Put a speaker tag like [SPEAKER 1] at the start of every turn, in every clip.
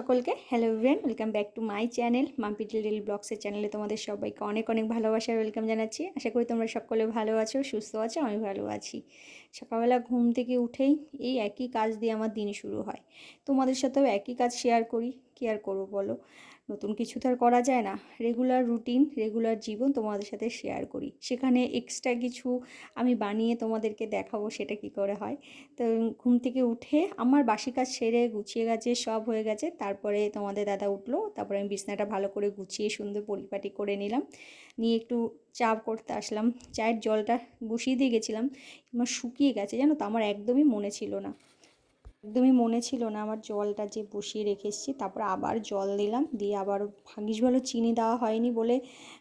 [SPEAKER 1] সকলকে hello everyone, welcome back to my channel Mampi daily ব্লগসের চ্যানেলে তোমাদের সবাইকে অনেক অনেক ভালোবাসার ওয়েলকাম জানাচ্ছি। আশা করি তোমরা সকলে ভালো আছো, সুস্থ আছো, আমি ভালো আছি। সকালবেলা ঘুম থেকে উঠেই এই একই কাজ দিয়ে আমার দিন শুরু হয়। তোমাদের সাথেও একই কাজ শেয়ার করি, কি আর করবো বলো, নতুন কিছু তো আর করা যায় না। রেগুলার রুটিন, রেগুলার জীবন তোমাদের সাথে শেয়ার করি, সেখানে এক্সট্রা কিছু আমি বানিয়ে তোমাদেরকে দেখাবো সেটা কি করে হয়। তো ঘুম থেকে উঠে আমার বাসি কাজ সেরে গুছিয়ে গেছে, সব হয়ে গেছে, তারপরে তোমাদের দাদা উঠলো, তারপরে আমি বিছনাটা ভালো করে গুছিয়ে সুন্দর পরিপাটি করে নিলাম, নিয়ে একটু চা করতে আসলাম। চায়ের জলটা বসিয়ে দিয়ে গেছিলাম, আমার শুকিয়ে গেছে জানো তো, আমার একদমই মনে ছিল না আমার জলটা যে বসিয়ে রেখে এসেছি। তারপরে আবার জল দিলাম, দিয়ে আবার ভাগ্যিস ভালো চিনি দেওয়া হয়নি বলে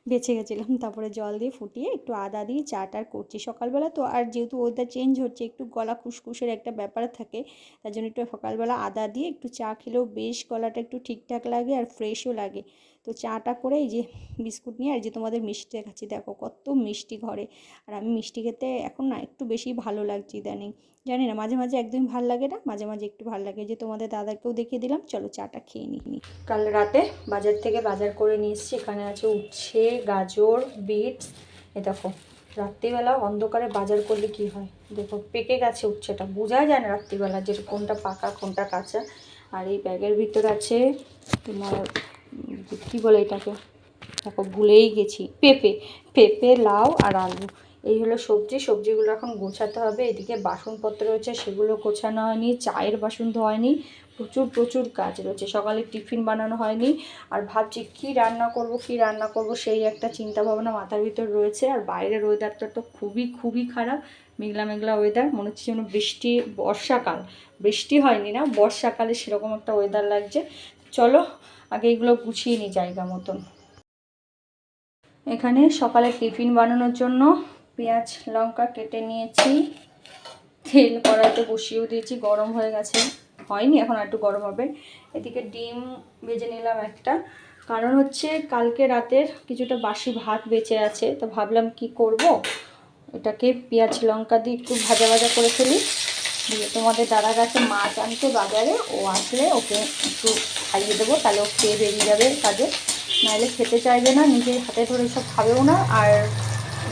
[SPEAKER 1] বেঁচে গেছিলাম। তারপরে জল দিয়ে ফুটিয়ে একটু আদা দিয়ে চাটা করছি সকালবেলা তো। আর যেহেতু ওয়েদার চেঞ্জ হচ্ছে, একটু গলা খুসখুসের একটা ব্যাপার থাকে, তার জন্য একটু সকালবেলা আদা দিয়ে একটু চা খেলেও বেশ গলাটা একটু ঠিকঠাক লাগে আর ফ্রেশও লাগে। তো চাটা করে এই যে বিস্কুট নিয়ে, আর যে তোমাদের মিষ্টি দেখাচ্ছি, দেখো কত মিষ্টি ঘরে। আর আমি মিষ্টি খেতে এখন না একটু বেশি ভালো লাগছে ইদানিং, জানি না, মাঝে মাঝে একদমই ভালো লাগে না, মাঝে মাঝে একটু ভালো লাগে। যে তোমাদের দাদাকেও দেখিয়ে দিলাম, চলো চাটা খেয়ে নিই। কাল রাতে বাজার থেকে বাজার করে নিয়ে এসেছি। এখানে আছে উচ্ছে, গাজর, বিটস। এ দেখো, রাত্রিবেলা অন্ধকারে বাজার করলে কি হয়, দেখো পেকে গেছে উচ্ছেটা, বোঝা যায় না রাত্রিবেলা যে কোনটা পাকা কোনটা কাঁচা। আর এই ব্যাগের ভিতর আছে তোমার কী বলে এটাকে, দেখো ভুলেই গেছি, পেঁপে। পেঁপে, লাউ আর আলু, এই হলো সবজিগুলো এখন গোছাতে হবে। এদিকে বাসনপত্র রয়েছে, সেগুলো গোছানো হয়নি, চায়ের বাসন ধোয়া হয়নি, প্রচুর কাজ রয়েছে। সকালে টিফিন বানানো হয়নি, আর ভাবছি কী রান্না করব সেই একটা চিন্তা ভাবনা মাথার ভিতর রয়েছে। আর বাইরের ওয়েদারটা তো খুবই খারাপ, মেঘলা ওয়েদার, মনে হচ্ছে যেন বর্ষাকাল। বৃষ্টি হয়নি না, বর্ষাকালে সেরকম একটা ওয়েদার লাগছে। চলো আগে এগুলো গুছিয়ে নিই জায়গা মতন। এখানে সকালে টিফিন বানানোর জন্য পেঁয়াজ লঙ্কা কেটে নিয়েছি, তেল কড়াইতে বসিয়েও দিয়েছি, গরম হয়ে গেছে, হয়নি এখন আর একটু গরম হবে। এদিকে ডিম ভেজে নিলাম একটা, কারণ হচ্ছে কালকে রাতের কিছুটা বাসি ভাত বেঁচে আছে, তো ভাবলাম কি করব, এটাকে পেঁয়াজ লঙ্কা দিয়ে একটু ভাজা করে ফেলি। দিয়ে তোমাদের দাদা কাছে মাছ আনতে বাজারে, ও আসলে ওকে একটু খাইয়ে দেবো, তাহলে ও খেয়ে বেরিয়ে যাবে কাজে, নাহলে খেতে চাইবে না, নিজে হাতে ধরে সব খাবেও না, আর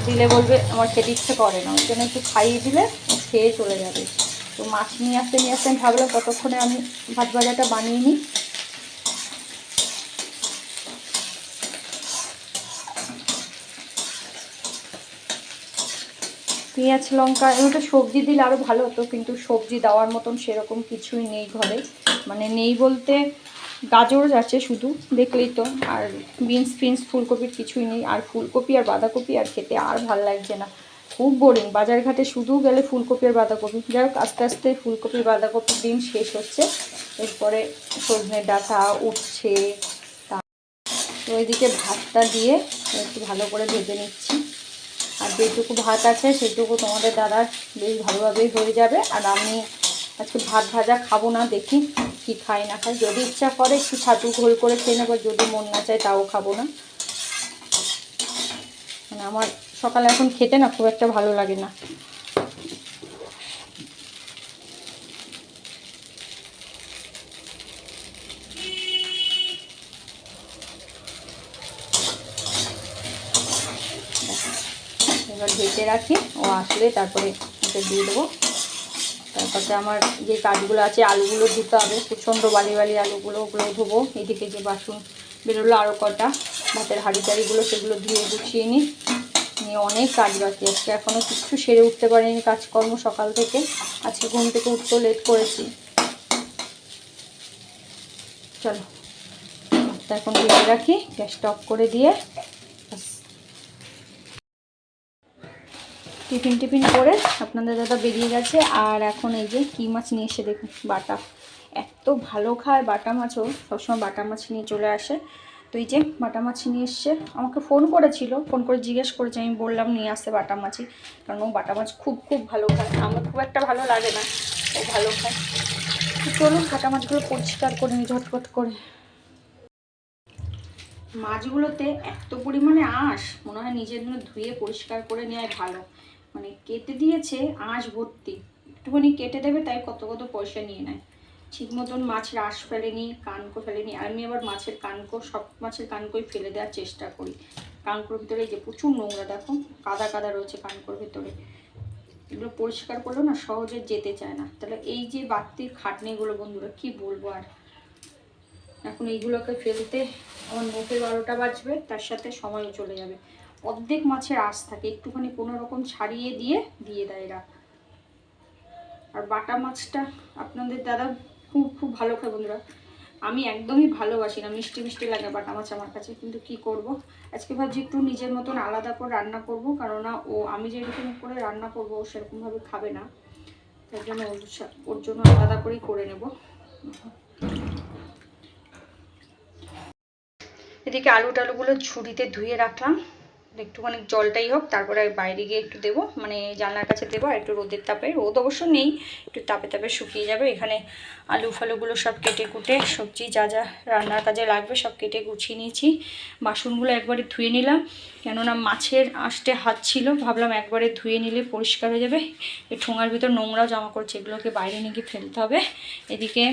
[SPEAKER 1] দিলে বলবে আমার খেতে ইচ্ছে করে না। ওই জন্য একটু খাইয়ে দিলে ও খেয়ে চলে যাবে। তো মাছ নিয়ে আসতে আমি ভাবলাম ততক্ষণে আমি ভাত ভাজাটা বানিয়ে নিই। পেঁয়াজ লঙ্কা এগুলো সবজি দিলে আরও ভালো হতো, কিন্তু সবজি দেওয়ার মতন সেরকম কিছুই নেই ঘরে, মানে নেই বলতে গাজর আছে শুধু, দেখলেই তো, আর বিনস ফুলকপির কিছুই নেই। আর ফুলকপি আর বাঁধাকপি আর খেতে আর ভাল লাগছে না, খুব বোরিং। বাজার ঘাটে শুধু গেলে ফুলকপি আর বাঁধাকপি, যাই হোক আস্তে আস্তে ফুলকপি বাঁধাকপির দিন শেষ হচ্ছে, এরপরে সজনে ডাঁটা উঠছে। তো ওইদিকে ভাতটা দিয়ে একটু ভালো করে ভেজে নিচ্ছি, আর যেটুকু ভাত আছে সেটুকু তোমাদের দাদার বেশ ভালোভাবেই হয়ে যাবে। আর আমি আজকে ভাত ভাজা খাবো না, দেখি কি খাই না খাই, যদি ইচ্ছা করে একটু ছাতু ঘোল করে খেয়ে নেবো, যদি মন না চায় তাও খাবো না। মানে আমার সকালে এখন খেতে না খুব একটা ভালো লাগে না। এবার ঢেকে রাখি, ও আসলে তারপরে ওকে দিয়ে দেবো। তারপরে আমার যে কাজগুলো আছে, আলুগুলো ধুতে হবে, প্রচণ্ড বালি আলুগুলো, ওগুলো ধোবো। এদিকে যে বাসন বেরোলো আরও কটা, ভাতের হাঁড়ি টাড়িগুলো, সেগুলো ধুয়ে গুছিয়ে নিই। নিয়ে অনেক কাজ বাকি আজকে, এখনও কিচ্ছু সেরে উঠতে পারিনি কাজকর্ম সকাল থেকে, আজকে ঘুম থেকে উঠতেও লেট করেছি। চলো ভাতটা এখন ঢেকে রাখি, গ্যাসটা অফ করে দিয়ে। টিফিন করে আপনাদের দাদা বেরিয়ে গেছে, আর এখন এই যে কী মাছ নিয়ে এসে দেখুন, বাটা, এত ভালো খায় বাটা মাছও, সবসময় বাটা মাছ নিয়ে চলে আসে। তো এই যে বাটা মাছ নিয়ে এসছে, আমাকে ফোন করে জিজ্ঞেস করেছে, আমি বললাম নিয়ে আসতে বাটা মাছই, কারণ ও বাটা মাছ খুব ভালো খায়, আমার খুব একটা ভালো লাগে না, ও ভালো খায়। তো চলুন বাটা মাছগুলো পরিষ্কার করে নিই ঝটপট করে। মাছগুলোতে এত পরিমাণে আঁশ, মনে হয় নিজের জন্য ধুয়ে পরিষ্কার করে নেওয়াই ভালো। মানে কেটে দিয়েছে আঁশ ভর্তি, একটুখানি কেটে দেবে তাই কত পয়সা নিয়ে নেয়, ঠিক মতন মাছ রাস ফেলেনি, কানকো ফেলেনি। আর আমি আবার মাছের কানকো, সব মাছের কানকোই ফেলে দেওয়ার চেষ্টা করি। কানকোর ভিতরে যে প্রচুর নোংরা, দেখো কাদা কাদা রয়েছে কানকোর ভিতরে, এগুলো পরিষ্কার করলেও না সহজে যেতে চায় না। তাহলে এই যে বাড়তির খাটনিগুলো বন্ধুরা কি বলবো আর। এখন এইগুলোকে ফেলতে আমার মুখে 12টা বাজবে, তার সাথে সময়ও চলে যাবে। অর্ধেক মাছের আঁশ থাকে, একটুখানি কোনো রকম ছাড়িয়ে দিয়ে দেয় এরা। আর বাটা মাছটা আপনাদের দাদা খুব খুব ভালো খায় বন্ধুরা। আমি একদমই ভালোবাসি না, মিষ্টি মিষ্টি লাগে বাটা মাছ আমার কাছে, কিন্তু কি করব। আজকে ভাবছি একটু নিজের মতন আলাদা করে রান্না করব, কেননা ও আমি যেরকম করে রান্না করব ও সেরকমভাবে খাবে না, তার জন্য ওর জন্য আলাদা করেই করে নেব। এদিকে আলু টালুগুলো ঝুড়িতে ধুয়ে রাখলাম, একটুখানি জলটাই হোক, তারপরে বাইরে গিয়ে একটু দেবো, মানে জানলার কাছে দেবো। আর একটু রোদের তাপে, রোদ অবশ্য নেই, একটু তাপে তাপে শুকিয়ে যাবে। এখানে আলু ফালুগুলো সব কেটে কুটে, সবজি যা যা রান্নার কাজে লাগবে সব কেটে গুছিয়ে নিয়েছি। বাসনগুলো একবারে ধুয়ে নিলাম, কেননা মাছের আঁশটে হাত ছিল, ভাবলাম একবারে ধুয়ে নিলে পরিষ্কার হয়ে যাবে। এই ঠোঙার ভিতর নোংরাও জমা করছে, এগুলোকে বাইরে নিয়ে গিয়ে ফেলতে হবে। এদিকে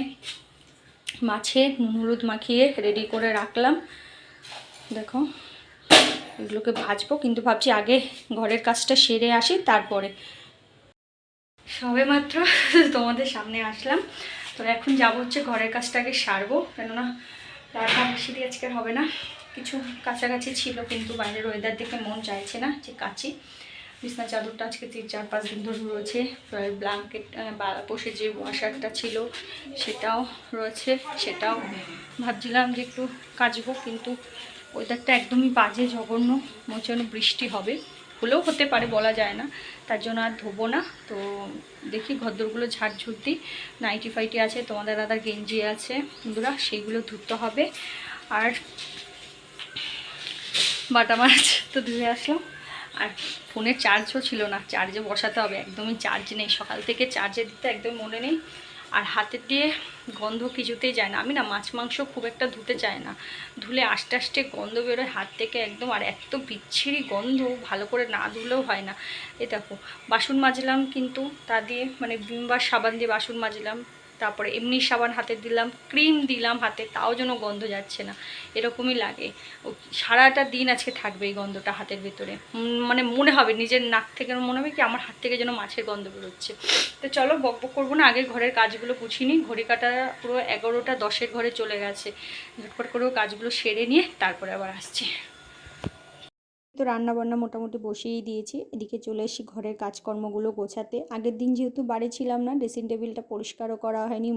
[SPEAKER 1] মাছে নুন হলুদ মাখিয়ে রেডি করে রাখলাম, দেখো এগুলোকে ভাজবো। কিন্তু ভাবছি আগে ঘরের কাজটা সেরে আসি, তারপরে। সবে মাত্র তোমাদের সামনে আসলাম, তো এখন যাবো হচ্ছে ঘরের কাজটাকে সারবো, কেননা রান্না বেশি দিয়ে আজকে হবে না। কিছু কাছাকাছি ছিল, কিন্তু বাইরের ওয়েদার দেখে মন চাইছে না যে কাছি। বিছনা চাদরটা আজকে 3-4-5 দিন ধরে রয়েছে, ব্ল্যাঙ্কেট বসে যে ওয়াশারটা ছিল সেটাও রয়েছে, সেটাও ভাবছিলাম যে একটু কাচবো, কিন্তু ওয়েদারটা একদমই বাজে, জঘন্য, মনে যেন বৃষ্টি হবে, হলেও হতে পারে বলা যায় না, তার জন্য আর ধোবো না। তো দেখি ঘরদোরগুলো ঝাড়ঝুড় দিই। নাইটি ফাইটি আছে, তোমাদের দাদার গেঞ্জি আছে বন্ধুরা, সেইগুলো ধুতে হবে। আর বাটা মাছ তো ধুয়ে আসলাম। আর ফোনের চার্জও ছিল না, চার্জে বসাতে হবে, একদমই চার্জ নেই, সকাল থেকে চার্জে দিতে একদম মনে নেই। আর হাতের দিয়ে গন্ধ কিছুতেই যায় না, আমি না মাছ মাংস খুব একটা ধুতে চাই না, ধুলে আস্তে আস্তে গন্ধ বেরোয় হাত থেকে একদম, আর এত বিচ্ছিরি গন্ধ, ভালো করে না ধুলেও হয় না। এই দেখো বাসন মাজলাম, কিন্তু তা দিয়ে মানে ভিম বার সাবান দিয়ে বাসন মাজলাম, তারপরে এমনি সাবান হাতে দিলাম, ক্রিম দিলাম হাতে, তাও যেন গন্ধ যাচ্ছে না, এরকমই লাগে। সারাটা দিন আজকে থাকবে এই গন্ধটা হাতের ভেতরে, মানে মনে হবে নিজের নাক থেকে, মনে হবে কি আমার হাত থেকে যেন মাছের গন্ধ বেরোচ্ছে। তো চলো বকবক করবো না, আগে ঘরের কাজগুলো গুছিয়ে নিই। ঘড়ি কাটা পুরো 11টা 10-এর ঘরে চলে গেছে, ঝটপট করেও কাজগুলো সেরে নিয়ে তারপরে আবার আসছি। তো রান্না বান্না মোটামুটি বসিয়েই দিয়েছি, এদিকে চলে এসেছি ঘরের কাজকর্মগুলো গোছাতে। আগের দিন যেহেতু বাড়ি ছিলাম না, ড্রেসিং টেবিলটা পরিষ্কারও করা হয়নি,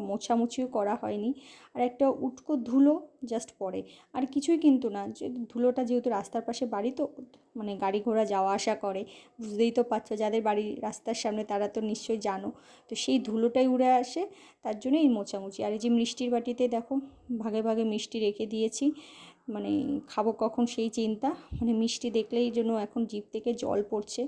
[SPEAKER 1] মোছামুছিও করা হয়নি। আর একটা উটকো ধুলো জাস্ট পড়ে, আর কিছুই কিন্তু না। যে ধুলোটা যেহেতু রাস্তার পাশে বাড়ি, তো মানে গাড়ি ঘোড়া যাওয়া আসা করে, বুঝতেই তো পারছো, যাদের বাড়ির রাস্তার সামনে তারা তো নিশ্চয়ই জানো। তো সেই ধুলোটাই উড়ে আসে, তার জন্য এই মোছামুছি। আর এই যে মিষ্টির বাটিতে দেখো ভাগে ভাগে মিষ্টি রেখে দিয়েছি, মানে খাবো কখন সেই চিন্তা, মানে মিষ্টি দেখলেই যেন এখন জিভ থেকে জল পড়ছে,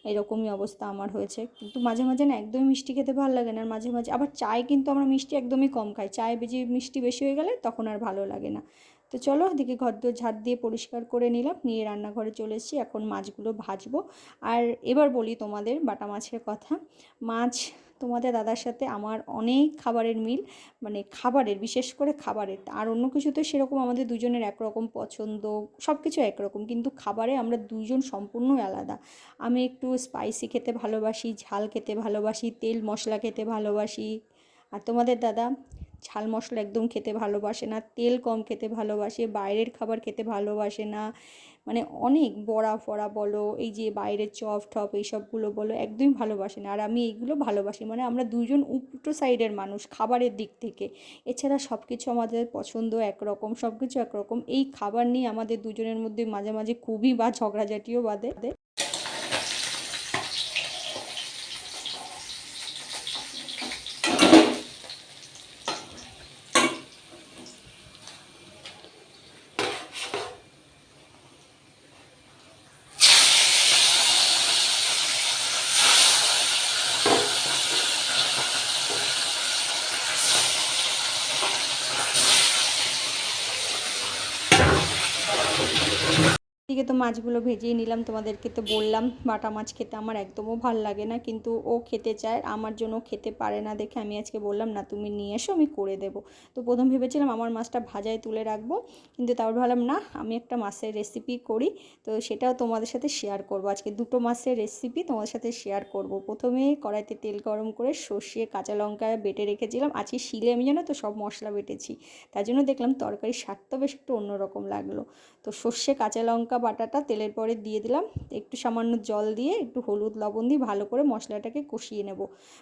[SPEAKER 1] এরকমই অবস্থা আমার হয়েছে। কিন্তু মাঝে মাঝে না একদমই মিষ্টি খেতে ভালো লাগে না, আর মাঝে মাঝে আবার চায়, কিন্তু আমরা মিষ্টি একদমই কম খাই, চায় বেশি মিষ্টি বেশি হয়ে গেলে তখন আর ভালো লাগে না। তো চলো এদিকে ঘরদোর ঝাড় দিয়ে পরিষ্কার করে নিলাম, নিয়ে রান্নাঘরে চলে এসেছি, এখন মাছগুলো ভাজবো। আর এবার বলি তোমাদের বাটা মাছের কথা। মাছ তোমাদের দাদার সাথে আমার অনেক খাবারের মিল, মানে খাবারের, বিশেষ করে খাবারের। আর অন্য কিছুতে সেরকম আমাদের দুজনের একরকম পছন্দ, সব কিছু একরকম, কিন্তু খাবারে আমরা দুজন সম্পূর্ণ আলাদা। আমি একটু স্পাইসি খেতে ভালোবাসি, ঝাল খেতে ভালোবাসি, তেল মশলা খেতে ভালোবাসি। আর তোমাদের দাদা ঝাল মশলা একদম খেতে ভালোবাসে না, তেল কম খেতে ভালোবাসে, বাইরের খাবার খেতে ভালোবাসে না, মানে অনেক বড়া ফড়া বলো, এই যে বাইরের চপ টপ এইসবগুলো বলো, একদমই ভালোবাসে না। আর আমি এইগুলো ভালোবাসি, মানে আমরা দুজন উল্টো সাইডের মানুষ খাবারের দিক থেকে। এছাড়া সব কিছু আমাদের পছন্দ একরকম, সব কিছু একরকম, এই খাবার নিয়ে আমাদের দুজনের মধ্যে মাঝে মাঝে খুবই বা ঝগড়াঝাটিও বাঁধে। এদিকে তো মাছগুলো ভেজেই নিলাম, তোমাদেরকে তো বললাম বাটা মাছ খেতে আমার একদমও ভাল লাগে না, কিন্তু ও খেতে চায়, আমার জন্য খেতে পারে না দেখে আমি আজকে বললাম না তুমি নিয়ে এসো আমি করে দেবো। তো প্রথম ভেবেছিলাম আমার মাছটা ভাজায় তুলে রাখবো, কিন্তু তারপর ভাবলাম না আমি একটা মাছের রেসিপি করি, তো সেটাও তোমাদের সাথে শেয়ার করব। আজকে দুটো মাছের রেসিপি তোমাদের সাথে শেয়ার করব। প্রথমে কড়াইতে তেল গরম করে সর্ষে কাঁচা লঙ্কা বেটে রেখেছিলাম, আজকে শিলে আমি জানো তো সব মশলা বেটেছি, তার জন্য দেখলাম তরকারির স্বাদটা বেশ একটু অন্যরকম লাগলো। তো সর্ষে কাঁচা লঙ্কা বাটাটা তেলের পরে দিয়ে দিলাম, একটু সামান্য জল দিয়ে একটু হলুদ লবণ দিয়ে ভালো করে মশলাটাকে কষিয়ে নেব,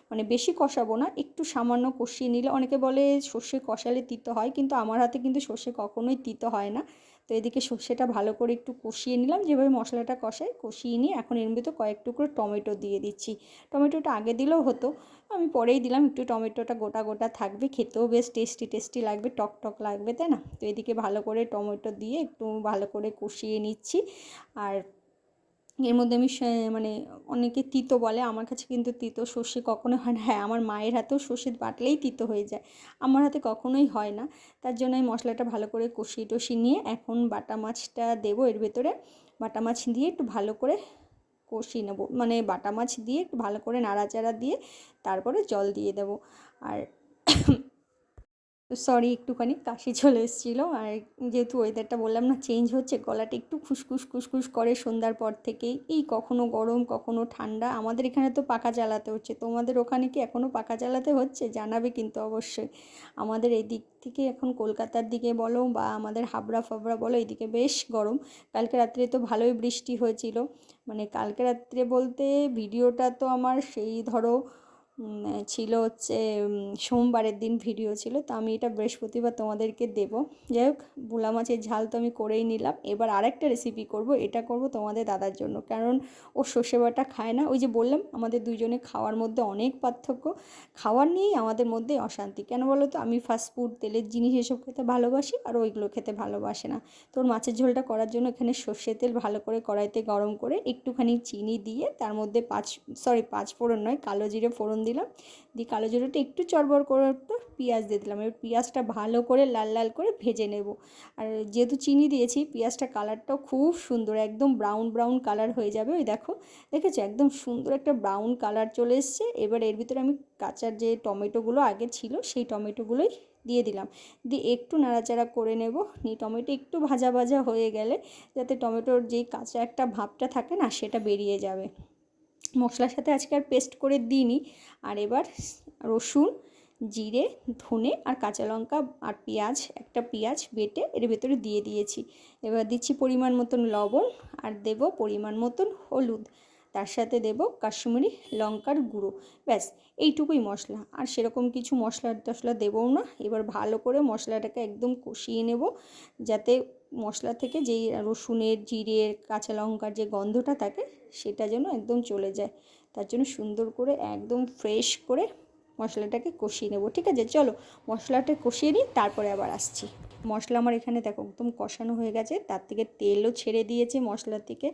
[SPEAKER 1] মানে বেশি কষাবো না, একটু সামান্য কষিয়ে নিলে, অনেকে বলে সর্ষে কষালে তিতো হয়, কিন্তু আমার হাতে কিন্তু সর্ষে কখনোই তিতো হয় না। তো এদিকে সর্ষেটা ভালো করে একটু কষিয়ে নিলাম, যেভাবে মশলাটা কষিয়ে নিয়ে এখন এর মধ্যে কয়েক টুকরো টমেটো দিয়ে দিচ্ছি। টমেটোটা আগে দিলেও হতো, আমি পরেই দিলাম, একটু টমেটোটা গোটা গোটা থাকবে, খেতেও বেশ টেস্টি লাগবে, টক টক লাগবে, তাই না? তো এদিকে ভালো করে টমেটো দিয়ে একটু ভালো করে কষিয়ে নিচ্ছি। আর এর মধ্যে আমি মানে অনেকে তিতো বলে, আমার কাছে কিন্তু তিতো সর্ষে কখনোই হয় না। হ্যাঁ, আমার মায়ের হাতেও সর্ষে বাটলেই তিতো হয়ে যায়, আমার হাতে কখনোই হয় না। তার জন্য আমি মশলাটা ভালো করে কষিয়ে নিয়ে এখন বাটা মাছটা দেবো এর ভেতরে। বাটা মাছ দিয়ে একটু ভালো করে কষিয়ে নেবো, মানে বাটা মাছ দিয়ে একটু ভালো করে নাড়াচাড়া দিয়ে তারপরে জল দিয়ে দেবো। আর সরি, একটুখানি কাশি চলে এসেছিলো, আর যেহেতু ওয়েদারটা বললাম না চেঞ্জ হচ্ছে, গলাটা একটু খুসখুস করে সন্ধ্যার পর থেকেই, এই কখনো গরম কখনো ঠান্ডা। আমাদের এখানে তো পাখা চালাতে হচ্ছে, তোমাদের ওখানে কি এখনও পাখা চালাতে হচ্ছে জানাবে কিন্তু অবশ্যই। আমাদের এই দিক থেকে এখন কলকাতার দিকে বলো বা আমাদের হাবড়া ফাবড়া বলো, এইদিকে বেশ গরম। কালকে রাত্রে তো ভালোই বৃষ্টি হয়েছিল, মানে কালকে রাত্রে বলতে ভিডিওটা তো আমার সেই ধরো ছিল হচ্ছে সোমবারের দিন ভিডিও ছিল, তো আমি এটা বৃহস্পতিবার তোমাদেরকে দেব। যাই হোক, ভোলা মাছের ঝাল তো আমি করেই নিলাম, এবার আরেকটা রেসিপি করব, এটা করব তোমাদের দাদার জন্য, কারণ ও সর্ষে বাটা খায় না। ওই যে বললাম আমাদের দুজনে খাওয়ার মধ্যে অনেক পার্থক্য, খাওয়ার নিয়েই আমাদের মধ্যে অশান্তি। কেন বলো তো, আমি ফাস্টফুড তেলের জিনিস এসব খেতে ভালোবাসি, আর ওইগুলো খেতে ভালোবাসে না। তোর মাছের ঝোলটা করার জন্য এখানে সর্ষের তেল ভালো করে কড়াইতে গরম করে একটুখানি চিনি দিয়ে তার মধ্যে পাঁচ ফোড়ন নয়, কালো জিরে ফোড়ন দিলাম, দিয়ে কালো জিরেটা একটু চড়বড় করে একটু পেঁয়াজ দিয়ে দিলাম। এবার পেঁয়াজটা ভালো করে লাল লাল করে ভেজে নেব। আর যেহেতু চিনি দিয়েছি, পেঁয়াজটা কালারটাও খুব সুন্দর, একদম ব্রাউন কালার হয়ে যাবে। ওই দেখেছো একদম সুন্দর একটা ব্রাউন কালার চলে এসছে। এবার এর ভিতরে আমি কাঁচা যে টমেটোগুলো আগে ছিল সেই টমেটোগুলোই দিয়ে দিলাম, দিয়ে একটু নাড়াচাড়া করে নেব। নিয়ে টমেটো একটু ভাজা ভাজা হয়ে গেলে, যাতে টমেটোর যেই কাঁচা একটা ভাবটা থাকে না সেটা বেরিয়ে যাবে। মশলার সাথে আজকে আর পেস্ট করে দিইনি। আর এবার রসুন, জিরে, ধনে আর কাঁচা লঙ্কা আর একটা পেঁয়াজ বেটে এর ভেতরে দিয়ে দিয়েছি। এবার দিচ্ছি পরিমাণ মতন লবণ, আর দেব পরিমাণ মতন হলুদ, তার সাথে দেব কাশ্মীরি লঙ্কার গুঁড়ো। ব্যাস, এইটুকুই মশলা, আর সেরকম কিছু মশলা টশলা দেবও না। এবার ভালো করে মশলাটাকে একদম কষিয়ে নেব, যাতে মশলা থেকে যেই রসুনের, জিরের, কাঁচা লঙ্কার যে গন্ধটা থাকে সেটা যেন একদম চলে যায়। তার জন্য সুন্দর করে একদম ফ্রেশ করে মশলাটাকে কষিয়ে নেব। ঠিক আছে, চলো মশলাটা কষিয়ে নিই, তারপরে আবার আসছি। মশলা আমার এখানে দেখো একদম কষানো হয়ে গেছে, তার থেকে তেলও ছেড়ে দিয়েছে মশলা থেকে।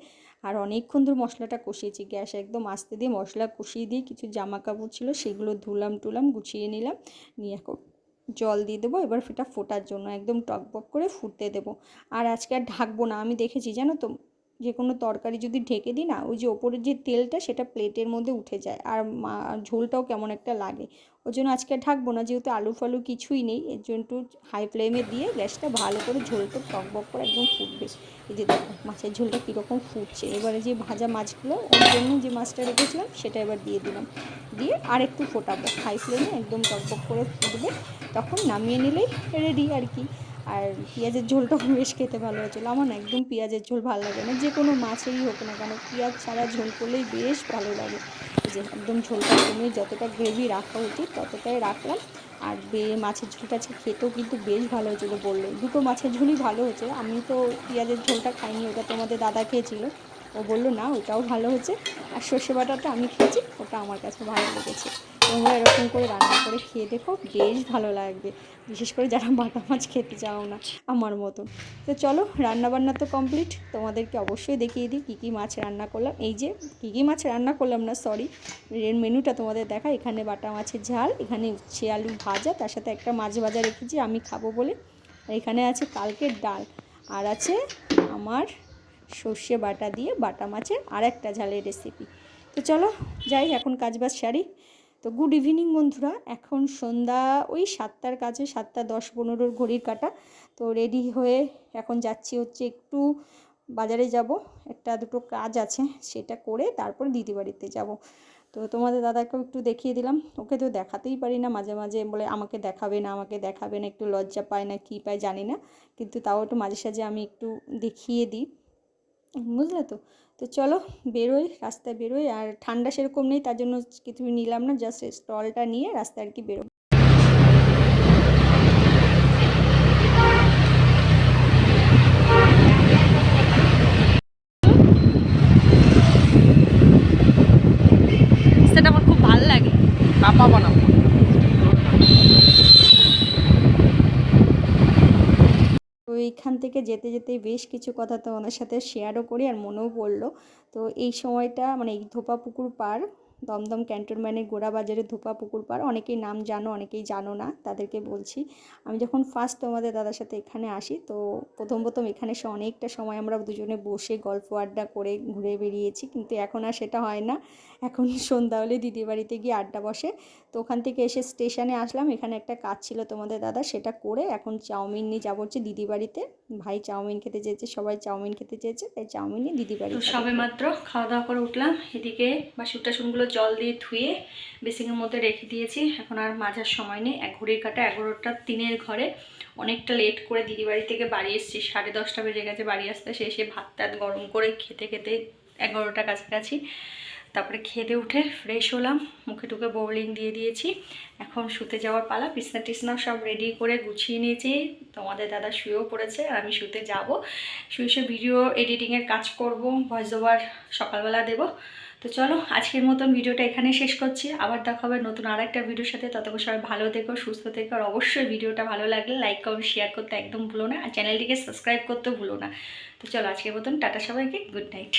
[SPEAKER 1] আর অনেকক্ষণ ধরে মশলাটা কষিয়েছি, গ্যাস একদম আস্তে দিয়ে মশলা কষিয়ে দিয়ে কিছু জামা কাপড় ছিল সেগুলো ধুলাম গুছিয়ে নিলাম, নিয়ে এখন জল দিয়ে দেবো। এবার সেটা ফোটার জন্য একদম টকবক করে ফুটতে দেবো। আর আজকে আর ঢাকবো না, আমি দেখেছি জানো তো, যে কোনো তরকারি যদি ঢেকে দিই না, ওই যে ওপরের যে তেলটা সেটা প্লেটের মধ্যে উঠে যায়, আর ঝোলটাও কেমন একটা লাগে। ওই জন্য আজকে ঢাকবো না, যেহেতু আলু ফালু কিছুই নেই, এর জন্য একটু হাই ফ্লেমে দিয়ে গ্যাসটা ভালো করে ঝোলটা টকবক করে একদম ফুটবে। এই যে দেখো মাছের ঝোলটা কীরকম ফুটছে। এবারে যে ভাজা মাছগুলো, ওর জন্য যে মাছটা রেখেছিলাম সেটা এবার দিয়ে দিলাম, দিয়ে আর একটু ফোটাবো হাই ফ্লেমে, একদম টকবক করে ফুটবে, তখন নামিয়ে নিলেই রেডি আর কি। আর পেঁয়াজের ঝোলটাও বেশ খেতে ভালো হয়েছিলো। আমার না একদম পেঁয়াজের ঝোল ভালো লাগে না, যে কোনো মাছেরই হোক না কেন, পেঁয়াজ ছাড়া ঝোল করলেই বেশ ভালো লাগে। এই যে একদম ঝোলটা কমে যতটা গ্রেভি রাখা উচিত ততটাই রাখলাম। আর মাছের ঝোলটা আজকে খেতেও কিন্তু বেশ ভালো হয়েছিলো, বললো দুটো মাছের ঝোলই ভালো হয়েছে। আমি তো পেঁয়াজের ঝোলটা খাইনি, ওটা তোমাদের দাদা খেয়েছিল, ও বললো না ওটাও ভালো হয়েছে। আর সর্ষে বাটাটা আমি খেয়েছি, ওটা আমার কাছে ভালো লেগেছে। তোমরা এরকম করে রান্না করে খেয়ে দেখো, বেশ ভালো লাগবে, বিশেষ করে যারা বাটা মাছ খেতে চাও না আমার মতন। তো চলো, রান্নাবান্না তো কমপ্লিট, তোমাদেরকে অবশ্যই দেখিয়ে দিই কী কী মাছ রান্না করলাম। এই যে কী কী মাছ রান্না করলাম না, সরি, এর মেনুটা তোমাদের দেখা। এখানে বাটা মাছের ঝাল, এখানে উচ্ছে আলু ভাজা, তার সাথে একটা মাছ ভাজা রেখেছি আমি খাবো বলে, আর এখানে আছে কালকের ডাল, আর আছে আমার সর্ষে বাটা দিয়ে বাটা মাছের আর একটা ঝালের রেসিপি। তো চলো যাই, এখন কাজবাজ সারি। তো গুড ইভিনিং বন্ধুরা, এখন সন্ধ্যা ওই 7টার কাছে, 7:10-15 ঘড়ির কাটা। তো রেডি হয়ে এখন যাচ্ছি হচ্ছে একটু বাজারে যাব, একটা দুটো কাজ আছে, সেটা করে তারপর দিদি বাড়িতে যাব। তো তোমাদের দাদাকেও একটু দেখিয়ে দিলাম, ওকে তো দেখাতেই পারি না, মাঝে মাঝে বলে আমাকে দেখাবে না আমাকে দেখাবে না, একটু লজ্জা পায় না কী পায় জানি না, কিন্তু তাও একটু মাঝে সাঝে আমি একটু দেখিয়ে দিই, বুঝলে তো। তো চলো বেরোই, রাস্তায় বেরোই, আর ঠান্ডা সেরকম নেই তার জন্য কিছু নিলাম না, জাস্ট স্টলটা নিয়ে রাস্তায় আর কি বেরোবো। সেটা আমার খুব ভালো লাগে।
[SPEAKER 2] কাপা বানাবো।
[SPEAKER 1] তো এইখান থেকে যেতে যেতে বেশ কিছু কথা তো ওনার সাথে শেয়ারও করি, আর মনেও পড়লো। তো এই সময়টা মানে এই ধোপা পুকুর পাড়, দমদম ক্যান্টনমেন্টের গোড়া বাজারে ধোপা পুকুর পাড়, অনেকেই নাম জানো অনেকেই জানো না, তাদেরকে বলছি। আমি যখন ফার্স্ট তোমাদের দাদার সাথে এখানে আসি, তো প্রথম এখানে এসে অনেকটা সময় আমরা দুজনে বসে গল্প আড্ডা করে ঘুরে বেরিয়েছি, কিন্তু এখন আর সেটা হয় না। এখন সন্ধ্যা হলে দিদি বাড়িতে গিয়ে আড্ডা বসে। তো ওখান থেকে এসে স্টেশনে আসলাম, এখানে একটা কাজ ছিল তোমাদের দাদা, সেটা করে এখন চাউমিন নিয়ে যাবো হচ্ছে দিদি বাড়িতে। ভাই চাউমিন খেতে চেয়েছে, সবাই চাউমিন খেতে চেয়েছে, তাই চাউমিন নিয়ে দিদি বাড়ি। তো সবে মাত্র খাওয়া দাওয়া করে উঠলাম, এদিকে বাসন টাসনগুলো জল দিয়ে ধুয়ে বেসিনের মধ্যে রেখে দিয়েছি, এখন আর মাজার সময় নেই। ঘড়ির কাটা 11:03 ঘরে, অনেকটা লেট করে দিদি বাড়ি থেকে বাড়ি এসেছি, 10:30 বেজে গেছে বাড়ি আসতে। সে ভাত টাত গরম করে খেতে খেতে 11টার কাছাকাছি। তারপরে খেতে উঠে ফ্রেশ হলাম, মুখে টুকে বোর্লিং দিয়ে দিয়েছি, এখন শুতে যাওয়ার পালা। বিছনা টিছনা সব রেডি করে গুছিয়ে নিয়েছি, তোমাদের দাদা শুয়েও পড়েছে, আর আমি শুতে যাব। শুয়ে ভিডিও এডিটিংয়ের কাজ করব, ভয়েস ওভার সকালবেলা দেব। তো চলো আজকের মতন ভিডিওটা এখানে শেষ করছি, আবার দেখা হবে নতুন আর একটা ভিডিওর সাথে। ততক্ষণ সবাই ভালো থেকো, সুস্থ থেকো, আর অবশ্যই ভিডিওটা ভালো লাগলে লাইক কমেন্ট শেয়ার করতে একদম ভুলো না, আর চ্যানেলটিকে সাবস্ক্রাইব করতে ভুলো না। তো চলো আজকের মতন টাটা সবাইকে, গুড নাইট।